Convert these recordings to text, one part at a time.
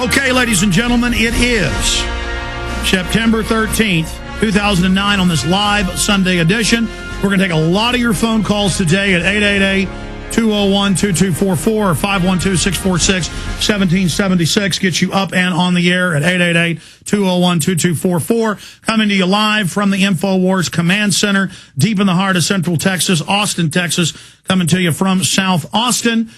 Okay, ladies and gentlemen, it is September 13th, 2009 on this live Sunday edition. We're going to take a lot of your phone calls today at 888-201-2244 or 512-646-1776. Get you up and on the air at 888-201-2244. Coming to you live from the InfoWars Command Center, deep in the heart of Central Texas, Austin, Texas. Coming to you from South Austin.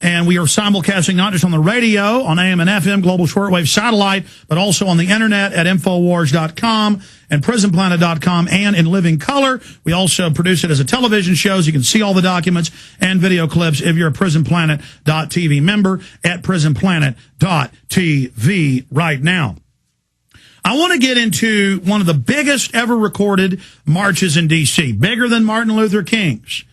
And we are simulcasting not just on the radio, on AM and FM, global shortwave satellite, but also on the internet at Infowars.com and PrisonPlanet.com and in living color. We also produce it as a television show, so you can see all the documents and video clips if you're a PrisonPlanet.tv member at PrisonPlanet.tv right now. I want to get into one of the biggest ever recorded marches in D.C., bigger than Martin Luther King's.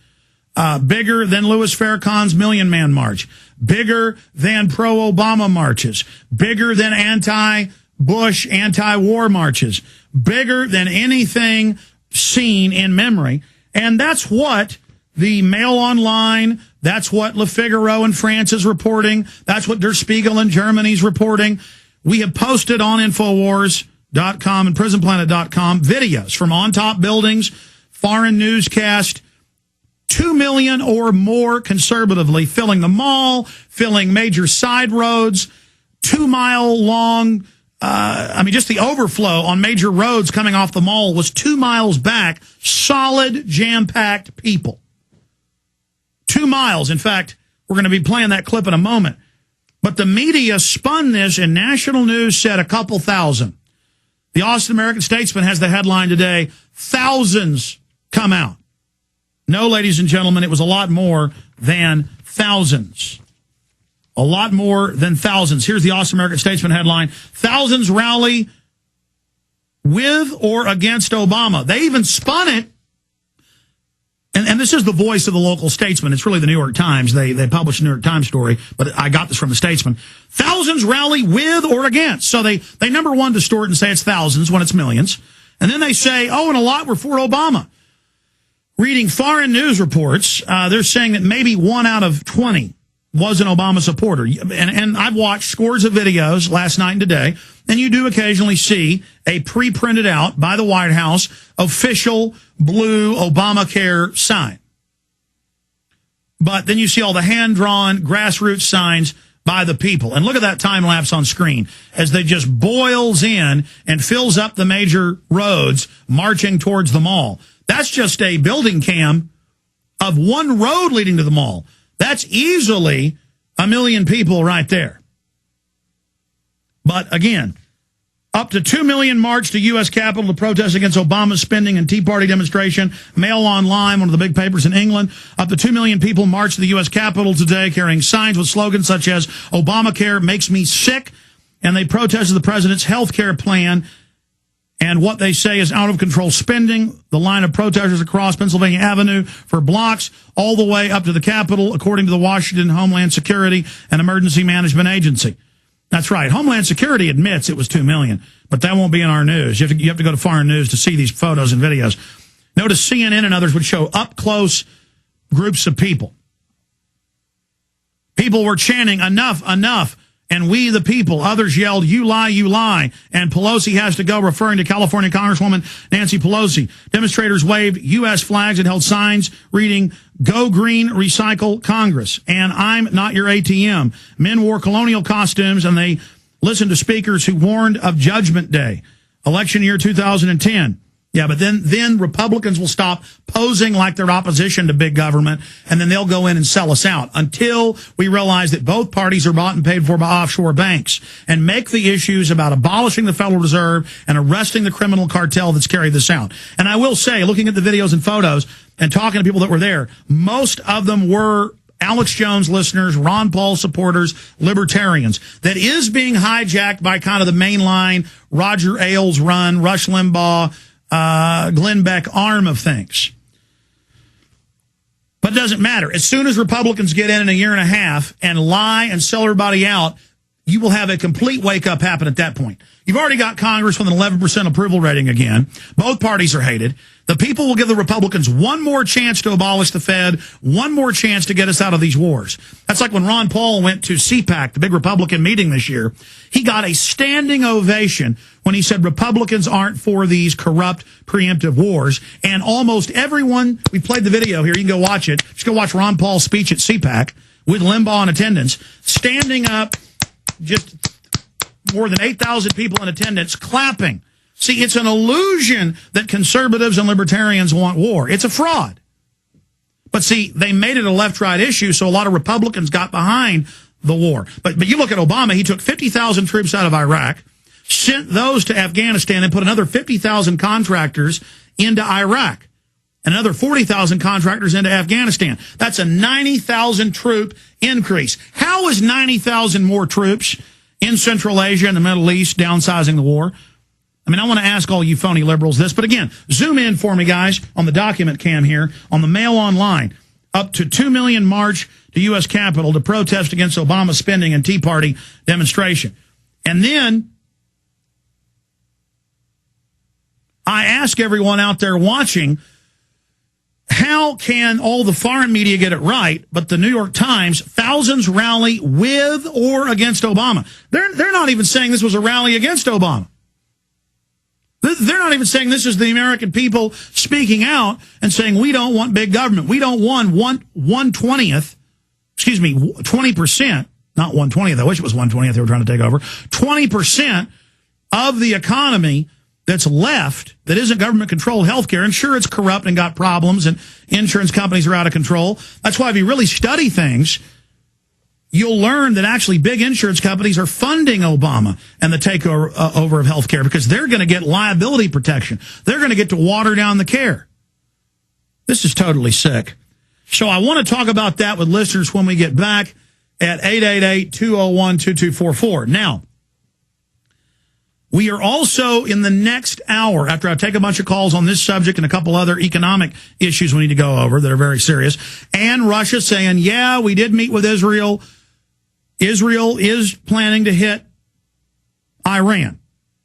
Bigger than Louis Farrakhan's Million Man March, bigger than pro-Obama marches, bigger than anti-Bush, anti-war marches, bigger than anything seen in memory. And that's what the Mail Online, that's what Le Figaro in France is reporting, that's what Der Spiegel in Germany is reporting. We have posted on Infowars.com and PrisonPlanet.com videos from on top buildings, foreign newscast, 2 million or more conservatively filling the mall, filling major side roads, 2 mile long. Just the overflow on major roads coming off the mall was 2 miles back. Solid, jam-packed people. 2 miles. In fact, we're going to be playing that clip in a moment. But the media spun this, and national news said a couple thousand. The Austin American-Statesman has the headline today, thousands come out. No, ladies and gentlemen, it was a lot more than thousands. A lot more than thousands. Here's the Austin American-Statesman headline. Thousands rally with or against Obama. They even spun it. And this is the voice of the local statesman. It's really the New York Times. They published a New York Times story, but I got this from the Statesman. Thousands rally with or against. So they number one distort and say it's thousands when it's millions. And then they say, oh, and a lot were for Obama. Reading foreign news reports, they're saying that maybe 1 out of 20 was an Obama supporter. And I've watched scores of videos last night and today, and you do occasionally see a pre-printed out by the White House official blue Obamacare sign. But then you see all the hand-drawn grassroots signs by the people. And look at that time lapse on screen as they just boils in and fills up the major roads marching towards the mall. That's just a building cam of one road leading to the mall. That's easily 1 million people right there. But again, up to 2 million marched to U.S. Capitol to protest against Obama's spending and Tea Party demonstration. Mail Online, one of the big papers in England. Up to 2 million people marched to the U.S. Capitol today carrying signs with slogans such as Obamacare makes me sick. And they protested the president's health care plan and what they say is out-of-control spending. The line of protesters across Pennsylvania Avenue for blocks all the way up to the Capitol, according to the Washington Homeland Security and Emergency Management Agency. That's right. Homeland Security admits it was 2 million, but that won't be in our news. You have to go to foreign news to see these photos and videos. Notice CNN and others would show up-close groups of people. People were chanting, enough, enough. And we, the people, others yelled, you lie, and Pelosi has to go, referring to California Congresswoman Nancy Pelosi. Demonstrators waved U.S. flags and held signs reading, Go Green, Recycle Congress, and I'm not your ATM. Men wore colonial costumes, and they listened to speakers who warned of Judgment Day, election year 2010. Yeah, but then Republicans will stop posing like they're opposition to big government, and then they'll go in and sell us out until we realize that both parties are bought and paid for by offshore banks and make the issues about abolishing the Federal Reserve and arresting the criminal cartel that's carried this out. And I will say, looking at the videos and photos and talking to people that were there, most of them were Alex Jones listeners, Ron Paul supporters, libertarians. That is being hijacked by kind of the mainline Roger Ailes run, Rush Limbaugh, Glenn Beck arm of things. But it doesn't matter. As soon as Republicans get in a year and a half and lie and sell everybody out, you will have a complete wake-up happen at that point. You've already got Congress with an 11% approval rating again. Both parties are hated. The people will give the Republicans one more chance to abolish the Fed, one more chance to get us out of these wars. That's like when Ron Paul went to CPAC, the big Republican meeting this year. He got a standing ovation when he said Republicans aren't for these corrupt preemptive wars. And almost everyone, we played the video here, you can go watch it. Just go watch Ron Paul's speech at CPAC with Limbaugh in attendance, standing up, just more than 8,000 people in attendance clapping. See, it's an illusion that conservatives and libertarians want war. It's a fraud. But see, they made it a left-right issue, so a lot of Republicans got behind the war. But you look at Obama, he took 50,000 troops out of Iraq, sent those to Afghanistan, and put another 50,000 contractors into Iraq, and another 40,000 contractors into Afghanistan. That's a 90,000 troop increase. How is 90,000 more troops in Central Asia and the Middle East downsizing the war? I mean, I want to ask all you phony liberals this, but again, zoom in for me, guys, on the document cam here, on the Mail Online. Up to 2 million march to U.S. Capitol to protest against Obama spending and Tea Party demonstration. And then I ask everyone out there watching, how can all the foreign media get it right, but the New York Times, thousands rally with or against Obama? They're not even saying this was a rally against Obama. They're not even saying this is the American people speaking out and saying we don't want big government. We don't want 20%, not 1/20th. I wish it was 1/20th they were trying to take over. 20% of the economy that's left that isn't government-controlled healthcare. And sure, it's corrupt and got problems, and insurance companies are out of control. That's why if you really study things, you'll learn that actually big insurance companies are funding Obama and the takeover of healthcare because they're going to get liability protection. They're going to get to water down the care. This is totally sick. So I want to talk about that with listeners when we get back at 888-201-2244. Now, we are also in the next hour, after I take a bunch of calls on this subject and a couple other economic issues we need to go over that are very serious, and Russia saying, yeah, we did meet with Israel. Israel is planning to hit Iran.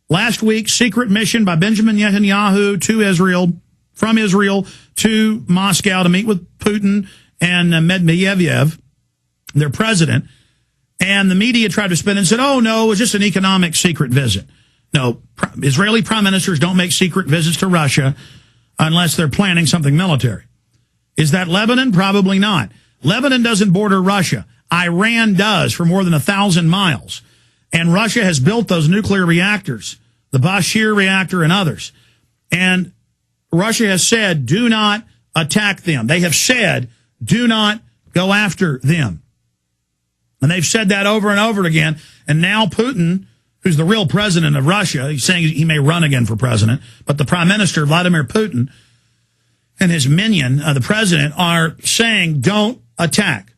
Last week, secret mission by Benjamin Netanyahu to Israel, from Israel to Moscow to meet with Putin and Medvedev, their president. And the media tried to spin it and said, oh, no, it was just an economic secret visit. No, Israeli prime ministers don't make secret visits to Russia unless they're planning something military. Is that Lebanon? Probably not. Lebanon doesn't border Russia. Iran does for more than 1,000 miles. And Russia has built those nuclear reactors, the Bashir reactor and others. And Russia has said, do not attack them. They have said, do not go after them. And they've said that over and over again. And now Putin, who's the real president of Russia, he's saying he may run again for president, but the prime minister, Vladimir Putin, and his minion, the president, are saying, don't attack.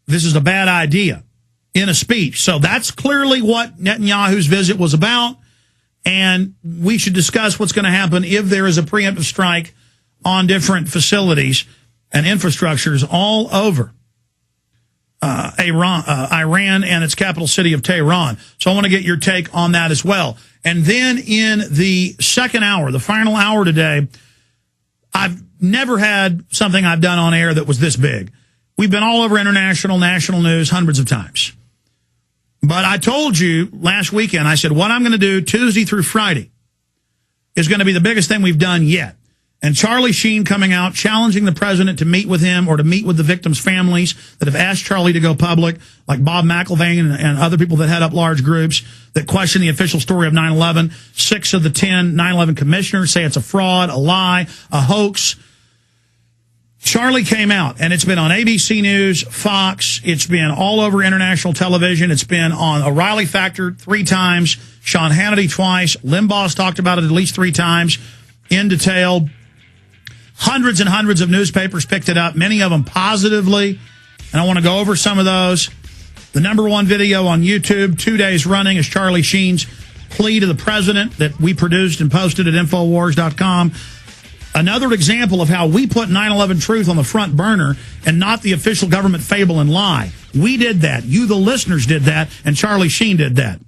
This is a bad idea, in a speech. So that's clearly what Netanyahu's visit was about. And we should discuss what's going to happen if there is a preemptive strike on different facilities and infrastructures all over Iran and its capital city of Tehran. So I want to get your take on that as well. And then in the second hour, the final hour today, I've never had something I've done on air that was this big. We've been all over international, national news hundreds of times. But I told you last weekend, I said, what I'm going to do Tuesday through Friday is going to be the biggest thing we've done yet. And Charlie Sheen coming out, challenging the president to meet with him or to meet with the victims' families that have asked Charlie to go public, like Bob McIlvaine and other people that head up large groups that question the official story of 9/11. 6 of the 10 9/11 commissioners say it's a fraud, a lie, a hoax. Charlie came out, and it's been on ABC News, Fox. It's been all over international television. It's been on O'Reilly Factor 3 times, Sean Hannity twice. Limbaugh's talked about it at least 3 times in detail. Hundreds and hundreds of newspapers picked it up, many of them positively, and I want to go over some of those. The #1 video on YouTube, 2 days running, is Charlie Sheen's plea to the president that we produced and posted at Infowars.com. Another example of how we put 9/11 truth on the front burner and not the official government fable and lie. We did that. You, the listeners, did that, and Charlie Sheen did that.